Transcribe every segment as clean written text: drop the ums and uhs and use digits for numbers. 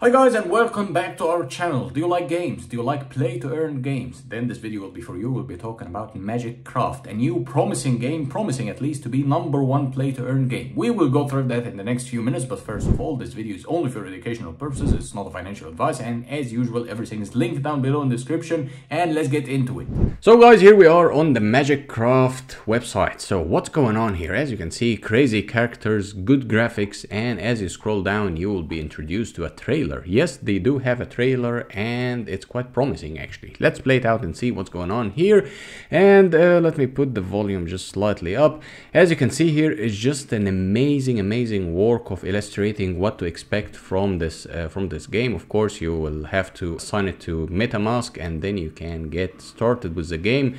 Hi guys, and welcome back to our channel. Do you like games? Do you like play to earn games? Then this video will be for you. We'll be talking about MagicCraft, a new promising game, promising at least to be #1 play to earn game. We will go through that in the next few minutes, but first of all, this video is only for educational purposes. It's not a financial advice, and as usual, everything is linked down below in the description, and let's get into it. So guys, here we are on the MagicCraft website. So what's going on here? As you can see, crazy characters, good graphics, and as you scroll down, you will be introduced to a trailer. Yes, they do have a trailer and it's quite promising actually. Let's play it out and see what's going on here. And let me put the volume just slightly up. As you can see here, it's just an amazing work of illustrating what to expect from this game. Of course, you will have to assign it to MetaMask and then you can get started with the game.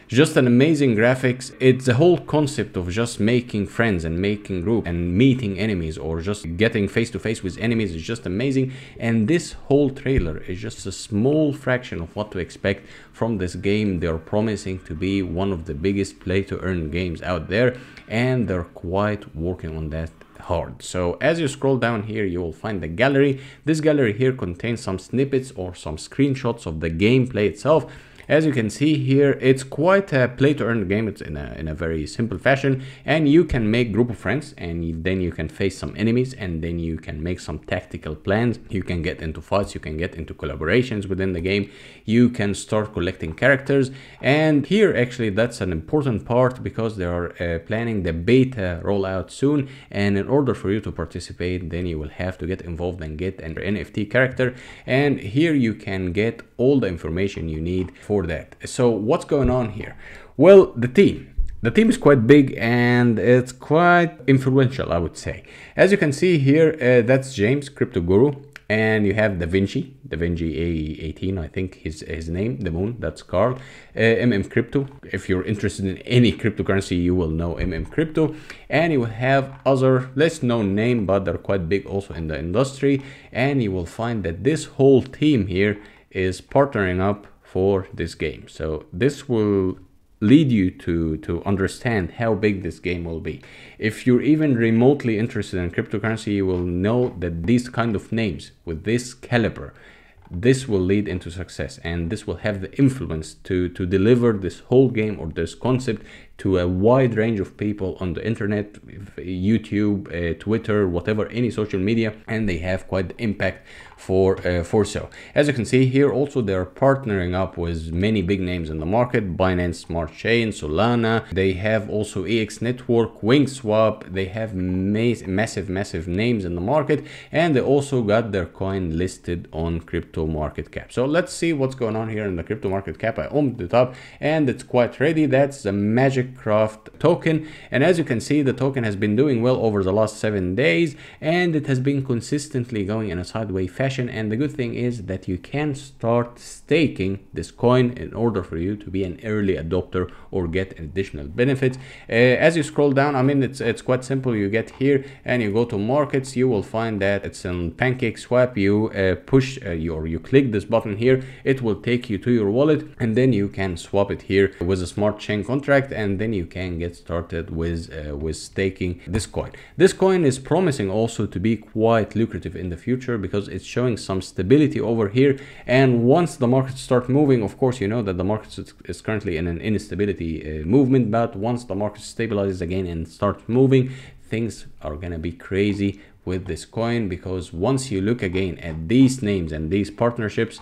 Just an amazing graphics. It's the whole concept of just making friends and making group and meeting enemies or just getting face to face with enemies is just amazing. And this whole trailer is just a small fraction of what to expect from this game. They're promising to be one of the biggest play to earn games out there, and they're quite working on that hard. So as you scroll down here, you will find the gallery. This gallery here contains some snippets or some screenshots of the gameplay itself. As you can see here, it's quite a play to earn game. It's in a very simple fashion, and you can make group of friends, and then you can face some enemies, and then you can make some tactical plans. You can get into fights, you can get into collaborations within the game, you can start collecting characters. And here actually that's an important part because they are planning the beta rollout soon, and in order for you to participate, then you will have to get involved and get an NFT character, and here you can get all the information you need for that. So what's going on here? Well, the team is quite big and it's quite influential, I would say. As you can see here, that's James, crypto guru, and you have Da Vinci A18, I think his name, the moon, that's Carl, Crypto. If you're interested in any cryptocurrency, you will know Crypto. And you will have other less known name, but they're quite big also in the industry. And you will find that this whole team here is partnering up for this game. So this will lead you to understand how big this game will be. If you're even remotely interested in cryptocurrency, you will know that these kind of names with this caliber, this will lead into success, and this will have the influence to deliver this whole game or this concept to a wide range of people on the internet, YouTube, Twitter, whatever, any social media, and they have quite the impact for so. As you can see here, also they're partnering up with many big names in the market: Binance Smart Chain, Solana. They have also EX Network, Wingswap. They have massive names in the market, and they also got their coin listed on crypto market cap. So let's see what's going on here in the crypto market cap. I opened it up and it's quite ready. That's the MagicCraft token, and as you can see, the token has been doing well over the last 7 days, and it has been consistently going in a sideways fashion. And the good thing is that you can start staking this coin in order for you to be an early adopter or get additional benefits. As you scroll down, I mean, it's quite simple. You get here and you go to markets. You will find that it's on PancakeSwap. You push or you click this button here, it will take you to your wallet, and then you can swap it here with a smart chain contract, and then you can get started with staking this coin. This coin is promising also to be quite lucrative in the future because it's showing some stability over here. And once the markets start moving, of course, you know that the market is currently in an instability movement, but once the market stabilizes again and starts moving, things are gonna be crazy with this coin, because once you look again at these names and these partnerships,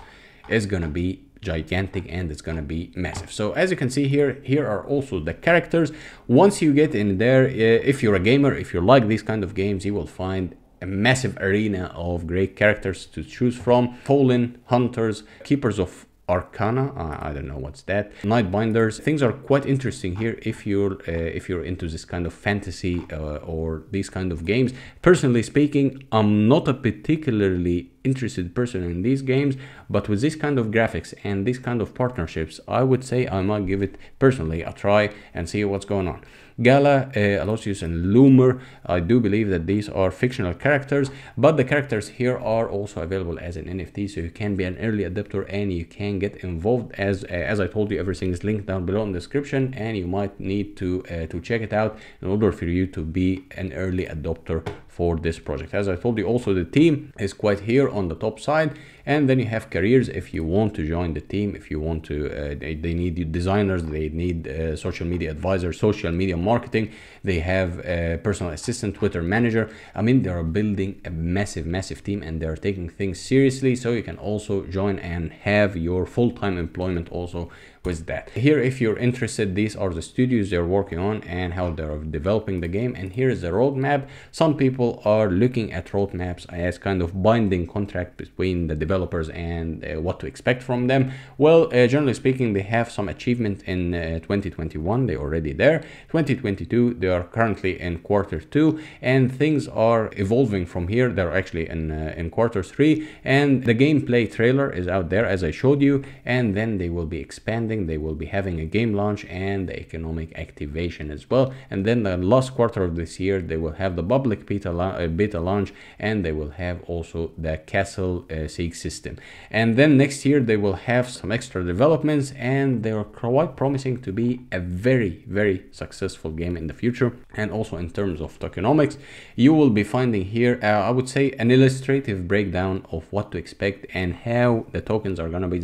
it's gonna be gigantic and it's gonna be massive. So as you can see here are also the characters. Once you get in there, if you're a gamer, if you like these kind of games, you will find a massive arena of great characters to choose from: Fallen, Hunters, Keepers of Arcana, I don't know what's that, Nightbinders. Things are quite interesting here if you're into this kind of fantasy or these kind of games. Personally speaking, I'm not a particularly interested person in these games, but with this kind of graphics and these kind of partnerships, I would say I might give it personally a try and see what's going on. Gala, Aloysius, and Loomer, I do believe that these are fictional characters, but the characters here are also available as an NFT, so you can be an early adopter and you can get involved. As I told you, everything is linked down below in the description, and you might need to check it out in order for you to be an early adopter for this project. As I told you, also the team is quite here on the top side, and then you have careers if you want to join the team. If you want to, they need designers, they need social media advisors, social media marketing, they have a personal assistant, Twitter manager. I mean, they are building a massive team, and they're taking things seriously, so you can also join and have your full-time employment also with that. Here, if you're interested, these are the studios they're working on and how they're developing the game, and here is the roadmap. Some people are looking at roadmaps as kind of binding contract between the developers and what to expect from them. Well, generally speaking, they have some achievement in 2021, they're already there. 2022, they are currently in quarter 2, and things are evolving from here. They're actually in quarter 3, and the gameplay trailer is out there as I showed you, and then they will be expanding. They will be having a game launch and the economic activation as well, and then the last quarter of this year they will have the public beta launch, and they will have also the castle siege system, and then next year they will have some extra developments, and they are quite promising to be a very successful game in the future. And also in terms of tokenomics, you will be finding here I would say an illustrative breakdown of what to expect and how the tokens are going to be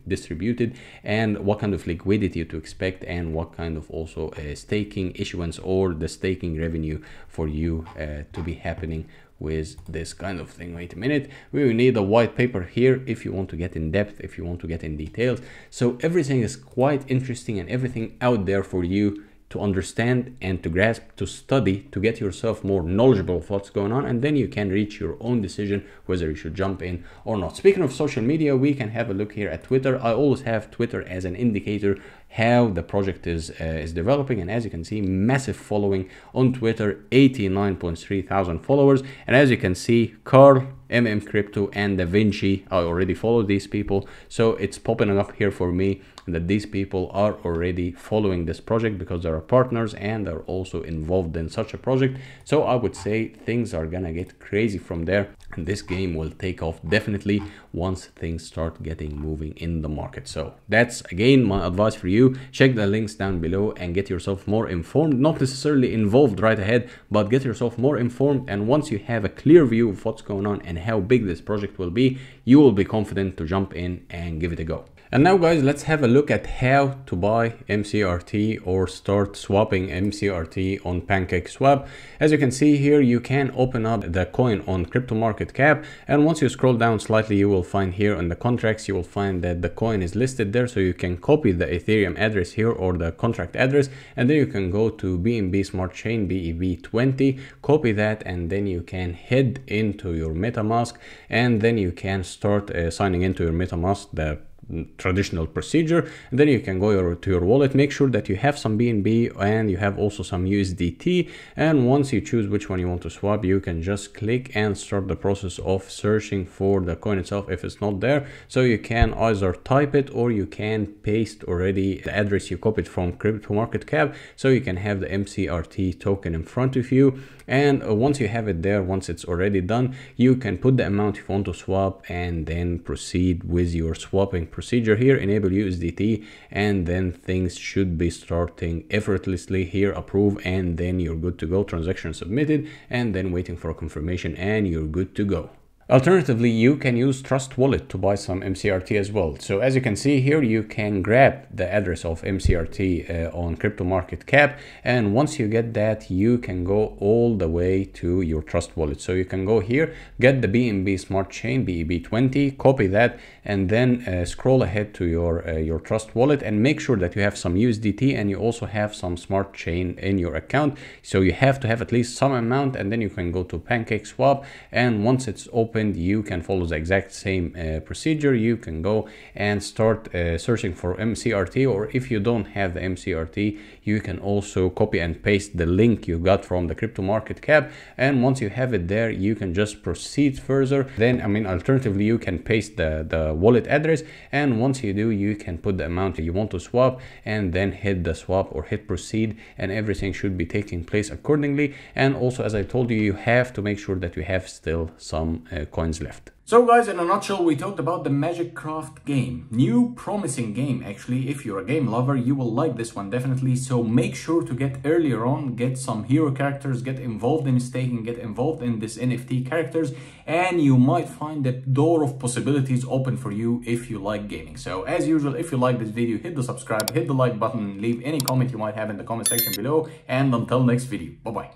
distributed, and what kind of liquidity to expect, and what kind of also staking issuance or the staking revenue for you to be happening with this kind of thing. Wait a minute, we will need a white paper here if you want to get in depth, if you want to get in details. So everything is quite interesting and everything out there for you to understand and to grasp, to study, to get yourself more knowledgeable of what's going on, and then you can reach your own decision whether you should jump in or not. Speaking of social media, we can have a look here at Twitter. I always have Twitter as an indicator how the project is developing, and as you can see, massive following on Twitter, 89.3 thousand followers. And as you can see, Carl, Crypto, and Da Vinci, I already follow these people, so it's popping up here for me that these people are already following this project because they are partners and are also involved in such a project. So I would say things are gonna get crazy from there, and this game will take off definitely once things start getting moving in the market. So that's again my advice for you. Check the links down below and get yourself more informed, not necessarily involved right ahead, but get yourself more informed, and once you have a clear view of what's going on and how big this project will be, you will be confident to jump in and give it a go. And now guys, let's have a look at how to buy MCRT or start swapping MCRT on PancakeSwap. As you can see here, you can open up the coin on CryptoMarketCap, and once you scroll down slightly, you will find here on the contracts, you will find that the coin is listed there, so you can copy the Ethereum address here or the contract address, and then you can go to BNB Smart Chain BEB20, copy that, and then you can head into your MetaMask, and then you can start signing into your MetaMask, the traditional procedure, and then you can go to your wallet. Make sure that you have some BNB and you have also some USDT, and once you choose which one you want to swap, you can just click and start the process of searching for the coin itself if it's not there. So you can either type it or you can paste already the address you copied from CryptoMarketCap, so you can have the MCRT token in front of you. And once you have it there, once it's already done, you can put the amount you want to swap and then proceed with your swapping procedure here, enable USDT, and then things should be starting effortlessly here. Approve, and then you're good to go. Transaction submitted, and then waiting for a confirmation, and you're good to go. Alternatively, you can use Trust Wallet to buy some MCRT as well. So as you can see here, you can grab the address of MCRT on CryptoMarketCap, and once you get that, you can go all the way to your Trust Wallet. So you can go here, get the BNB Smart Chain BEB20, copy that, and then scroll ahead to your Trust Wallet and make sure that you have some USDT and you also have some Smart Chain in your account. So you have to have at least some amount, and then you can go to PancakeSwap, and once it's open, you can follow the exact same procedure. You can go and start searching for MCRT, or if you don't have the MCRT, you can also copy and paste the link you got from the CryptoMarketCap, and once you have it there, you can just proceed further. Then alternatively, you can paste the wallet address, and once you do, you can put the amount you want to swap and then hit the swap or hit proceed, and everything should be taking place accordingly. And also, as I told you, you have to make sure that you have still some coins left. So guys, in a nutshell, we talked about the MagicCraft game. New promising game, actually. If you're a game lover, you will like this one, definitely. So make sure to get earlier on, get some hero characters, get involved in staking, get involved in this NFT characters, and you might find the door of possibilities open for you if you like gaming. So as usual, if you like this video, hit the subscribe, hit the like button, leave any comment you might have in the comment section below, and until next video, bye-bye.